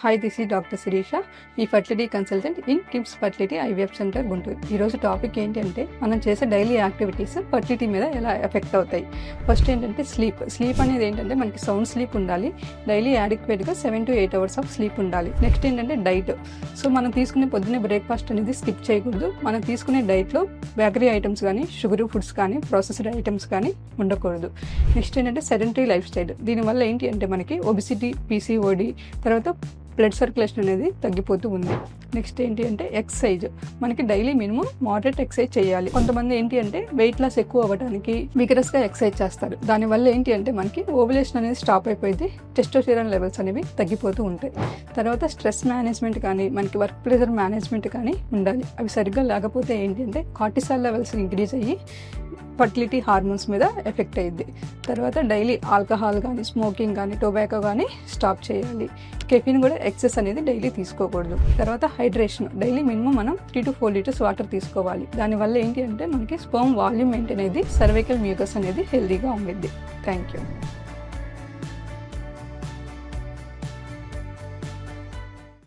Hi, this is doctor Shirisha, ఈ fertility consultant in KIMS fertility IVF centre Guntur. ఈరోజు topic ఏంటి అంటే, మనం చేసే డైలీ యాక్టివిటీస్ ఫర్టిలిటీ మీద ఎలా ఎఫెక్ట్ అవుతాయి. ఫస్ట్ ఏంటంటే స్లీప్ అనేది ఏంటంటే మనకి సౌండ్ స్లీప్ ఉండాలి. డైలీ యాడిక్వేట్గా 7 to 8 hours ఆఫ్ స్లీప్ ఉండాలి. నెక్స్ట్ ఏంటంటే డైట్. సో మనం తీసుకునే పొద్దున్నే బ్రేక్ఫాస్ట్ అనేది స్కిప్ చేయకూడదు. మనం తీసుకునే డైట్లో బేకరీ ఐటమ్స్ కానీ, షుగర్ ఫుడ్స్ కానీ, ప్రాసెస్డ్ ఐటమ్స్ కానీ ఉండకూడదు. నెక్స్ట్ ఏంటంటే సెడెంటరీ లైఫ్ స్టైల్. దీనివల్ల ఏంటి అంటే మనకి ఒబిసిటీ, పీసీఓడి, తర్వాత బ్లడ్ సర్క్యులేషన్ అనేది తగ్గిపోతూ ఉంది. నెక్స్ట్ ఏంటి అంటే ఎక్సర్సైజ్. మనకి డైలీ మినిమం మోడరేట్ ఎక్సర్సైజ్ చేయాలి. కొంతమంది ఏంటి అంటే వెయిట్ లాస్ ఎక్కువ అవ్వడానికి విగరస్గా ఎక్సర్సైజ్ చేస్తారు. దానివల్ల ఏంటి అంటే మనకి ఓవులేషన్ అనేది స్టాప్ అయిపోయింది, టెస్టోస్టెరాన్ లెవెల్స్ అనేవి తగ్గిపోతూ ఉంటాయి. తర్వాత స్ట్రెస్ మేనేజ్మెంట్ కానీ, మనకి వర్క్ ప్రెషర్ మేనేజ్మెంట్ కానీ ఉండాలి. అవి సరిగ్గా లేకపోతే ఏంటి అంటే కార్టిసాల్ లెవెల్స్ ఇంక్రీజ్ అయ్యి ఫర్టిలిటీ హార్మోన్స్ మీద ఎఫెక్ట్ అయ్యిద్ది. తర్వాత డైలీ ఆల్కహాల్ కానీ, స్మోకింగ్ కానీ, టొబాకో కానీ స్టాప్ చేయాలి. కెఫిన్ కూడా ఎక్సెస్ అనేది డైలీ తీసుకోకూడదు. తర్వాత హైడ్రేషన్. డైలీ మినిమం మనం 3 to 4 liters వాటర్ తీసుకోవాలి. దానివల్ల ఏంటి అంటే మనకి స్పర్మ్ వాల్యూమ్ మెయింటైన్ అయ్యి సర్వైకల్ మ్యూకస్ అనేది హెల్దీగా ఉండిద్ది. Thank you.